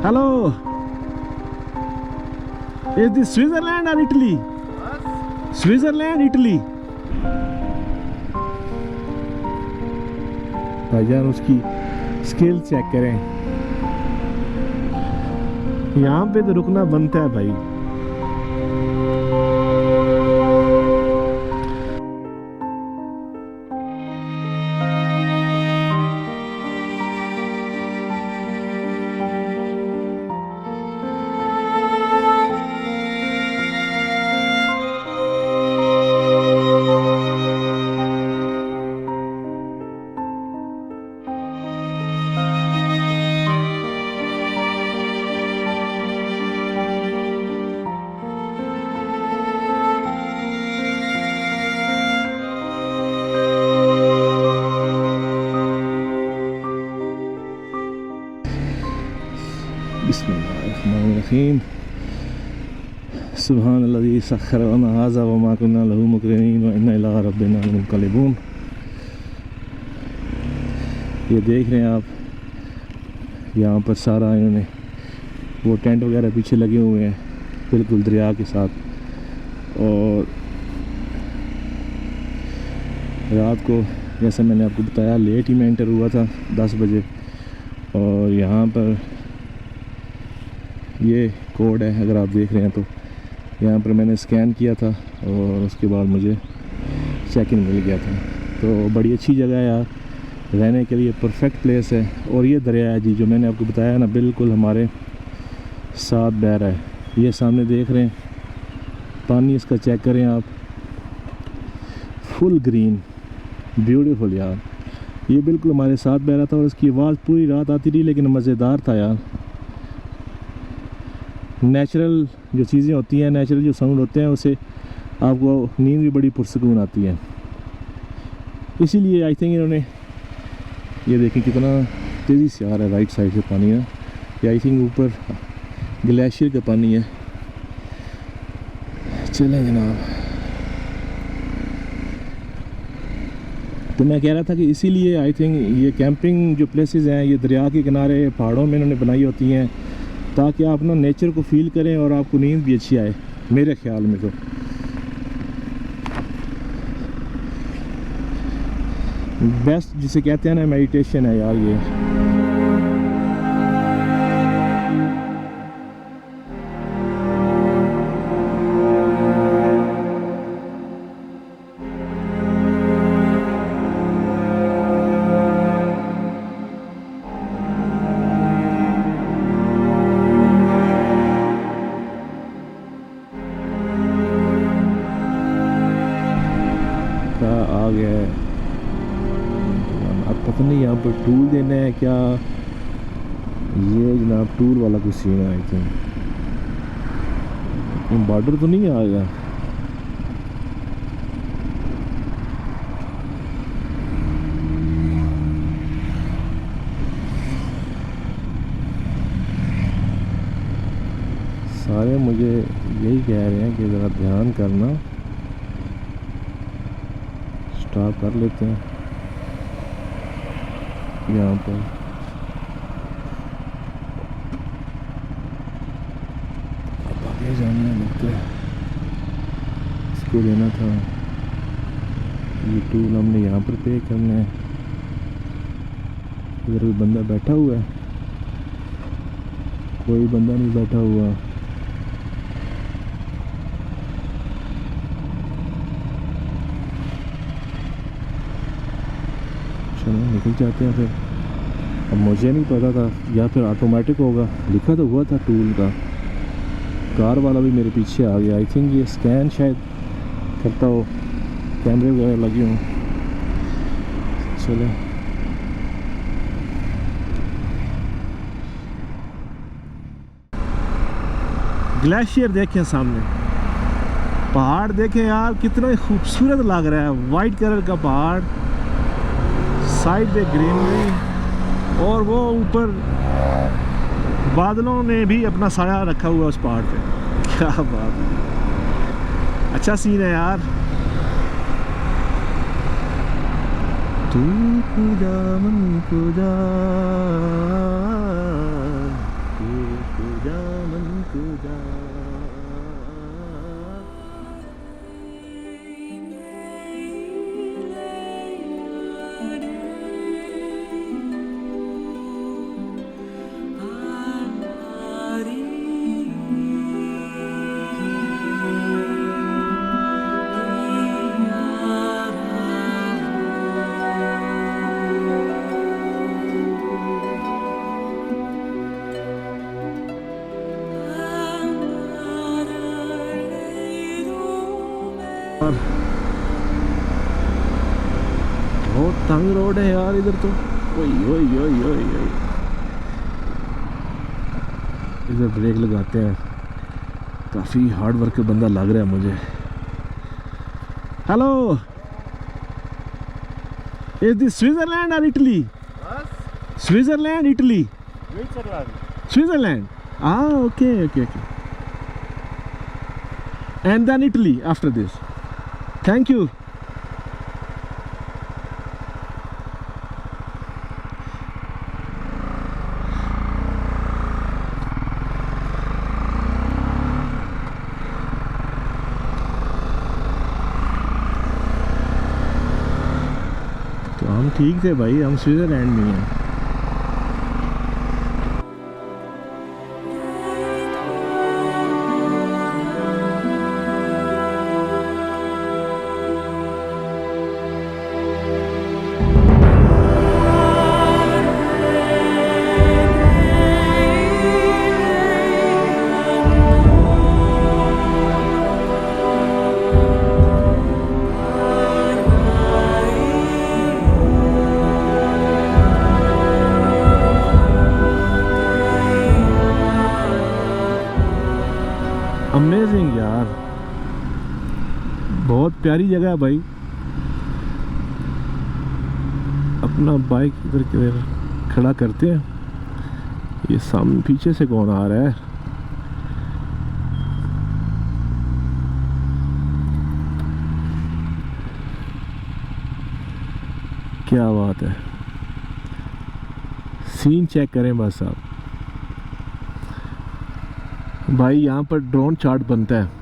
Hello, is this Switzerland और Italy? Switzerland, Italy. भाईजान उसकी स्किल चेक करें, यहाँ पे तो रुकना बनता है भाई। बिस्मिल्लाहिर्रहमानिर्रहीम। सुब्हानल्लाज़ी सख्खर लना हाज़ा व मा कुन्ना लहू मुक़रिनीन व इन्ना इला रब्बिना लमुनक़लिबून। ये देख रहे हैं आप, यहाँ पर सारा इन्होंने वो टेंट वगैरह पीछे लगे हुए हैं बिल्कुल दरिया के साथ। और रात को जैसे मैंने आपको बताया लेट ही मैं एंटर हुआ था 10 बजे। और यहाँ पर ये कोड है, अगर आप देख रहे हैं तो यहाँ पर मैंने स्कैन किया था और उसके बाद मुझे चेक इन मिल गया था। तो बड़ी अच्छी जगह है यार, रहने के लिए परफेक्ट प्लेस है। और ये दरिया है जी, जो मैंने आपको बताया ना, बिल्कुल हमारे साथ बह रहा है। ये सामने देख रहे हैं पानी, इसका चेक करें आप, फुल ग्रीन, ब्यूटीफुल यार। ये बिल्कुल हमारे साथ बह रहा था और इसकी आवाज़ पूरी रात आती रही, लेकिन मज़ेदार था यार। नेचुरल जो चीज़ें होती हैं, नेचुरल जो साउंड होते हैं, उससे आपको नींद भी बड़ी पुरसकून आती है। इसीलिए आई थिंक इन्होंने, ये देखें कितना तेज़ी से आ रहा है राइट साइड से पानी ना, ये आई थिंक ऊपर ग्लेशियर का पानी है। चलें जनाब, तो मैं कह रहा था कि इसीलिए आई थिंक ये कैंपिंग जो प्लेसेस हैं, ये दरिया के किनारे पहाड़ों में इन्होंने बनाई होती हैं, ताकि आप ना नेचर को फील करें और आपको नींद भी अच्छी आए, मेरे ख्याल में तो। बेस्ट जिसे कहते हैं ना मेडिटेशन है यार ये। आ गया है, अब पता नहीं यहाँ पर टूर देना है क्या। ये जनाब टूर वाला कुछ सीन है आई थिंक। बॉर्डर तो नहीं आ गया। सारे मुझे यही कह रहे हैं कि ज़रा ध्यान करना, स्टॉप कर लेते हैं यहाँ पर। अब आगे जाना है, लगता है इसको लेना था। ये टूल हमने यहाँ पर पे करना है। इधर कोई बंदा बैठा हुआ है? कोई बंदा नहीं बैठा हुआ। चलो निकल जाते हैं फिर। अब मुझे नहीं पता था, या फिर ऑटोमेटिक होगा, लिखा तो हुआ था टूल का। कार वाला भी मेरे पीछे आ गया। आई थिंक ये स्कैन शायद करता हो, कैमरे वगैरह लगे हों। चलो ग्लेशियर देखें सामने, पहाड़ देखें यार, कितना खूबसूरत लग रहा है। वाइट कलर का पहाड़, साइड पे ग्रीनरी, और वो ऊपर बादलों ने भी अपना साया रखा हुआ उस पहाड़ पे। क्या बात है, अच्छा सीन है यार। तू पूजा मन पूजा बहुत तंग रोड है यार इधर तो। ओए ओए ओए ओए ओए, इधर ब्रेक लगाते हैं। काफ़ी हार्ड वर्क बंदा लग रहा है मुझे। हेलो, इज दिस स्विट्जरलैंड और Italy? Switzerland, Italy? Switzerland. Okay okay okay. And then Italy after this. Thank you. तो हम ठीक थे भाई, हम स्विट्जरलैंड में हैं। अमेजिंग यार, बहुत प्यारी जगह है भाई। अपना बाइक इधर किधर खड़ा करते हैं। ये सामने पीछे से कौन आ रहा है? क्या बात है, सीन चेक करें बस आप भाई। यहाँ पर ड्रोन चार्ट बनता है।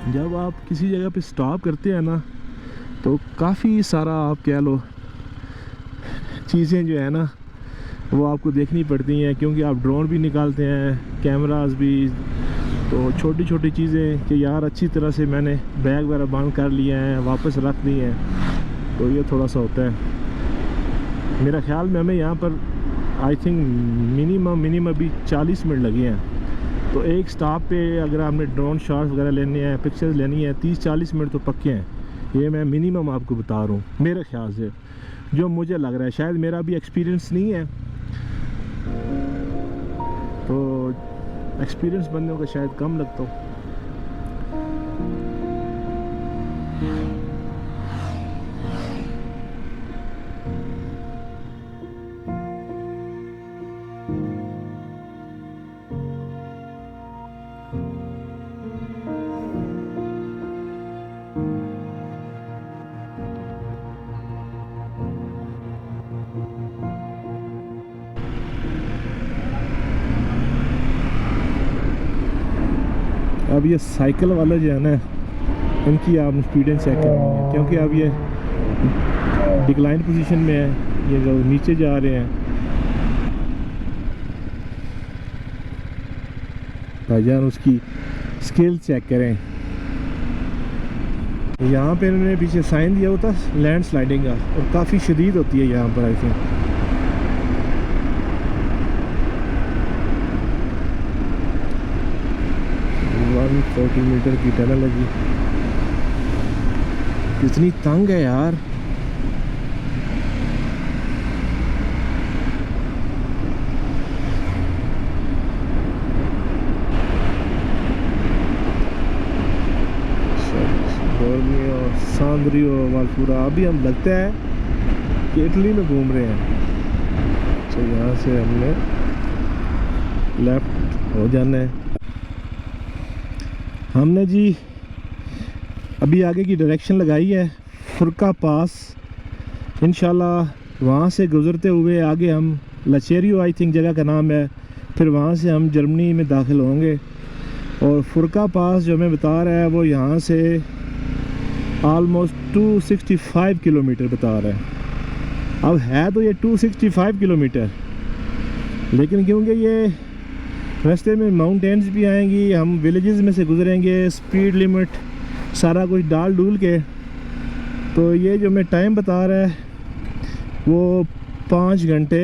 जब आप किसी जगह पे स्टॉप करते हैं ना, तो काफ़ी सारा आप कह लो चीज़ें जो है ना वो आपको देखनी पड़ती हैं, क्योंकि आप ड्रोन भी निकालते हैं, कैमरास भी। तो छोटी छोटी चीज़ें कि यार अच्छी तरह से मैंने बैग वगैरह बंद कर लिए हैं, वापस रख दिए हैं, तो ये थोड़ा सा होता है। मेरा ख्याल में हमें यहाँ पर आई थिंक मिनिमम अभी 40 मिनट लगे हैं। तो एक स्टॉप पे अगर आपने ड्रोन शॉट्स वगैरह लेने हैं, पिक्चर्स लेनी है, 30-40 मिनट तो पक्के हैं। ये मैं मिनिमम आपको बता रहा हूँ मेरे ख्याल से, जो मुझे लग रहा है। शायद मेरा भी एक्सपीरियंस नहीं है, तो एक्सपीरियंस बंदों का शायद कम लगता हो। अब ये साइकिल वाले जो है ना, इनकी आप स्पीडें चेक करनी है, क्योंकि अब ये डिक्लाइन पोजीशन में है, ये जो नीचे जा रहे हैं। भाईजान उसकी स्केल चेक करें। यहाँ पे इन्होंने पीछे साइन दिया होता लैंड स्लाइडिंग का, और काफ़ी शदीद होती है यहाँ पर आई थिंक। वन 40 मीटर की टनल लगी। कितनी तंग है यार। सांद्रियो वालपुरा। अभी हम लगता है कि इटली में घूम रहे हैं। तो यहाँ से हमने लेफ्ट हो जाना है। हमने जी अभी आगे की डायरेक्शन लगाई है फुरका पास। इंशाल्लाह वहाँ से गुज़रते हुए आगे हम लचेरियो आई थिंक जगह का नाम है, फिर वहाँ से हम जर्मनी में दाखिल होंगे। और फुरका पास जो हमें बता रहा है वो यहाँ से ऑलमोस्ट 265 किलोमीटर बता रहा है। अब है तो ये 265 किलोमीटर, लेकिन क्योंकि ये रास्ते में माउंटेन्स भी आएंगी, हम विलेजेस में से गुजरेंगे, स्पीड लिमिट सारा कुछ डाल डूल के, तो ये जो मैं टाइम बता रहा है वो 5 घंटे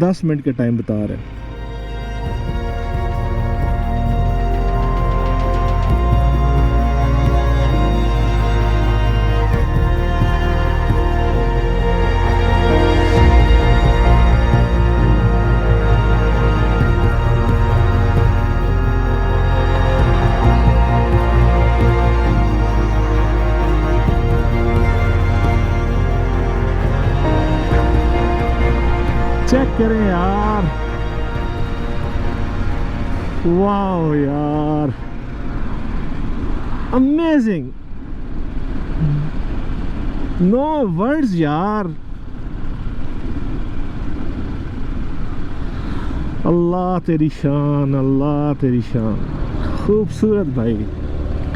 10 मिनट का टाइम बता रहा है। चेक करें यार, वाह यार, अमेजिंग, नो वर्ड्स यार। अल्लाह तेरी शान, अल्लाह तेरी शान, खूबसूरत भाई,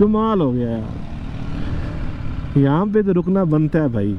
कमाल हो गया यार। यहाँ पे तो रुकना बनता है भाई।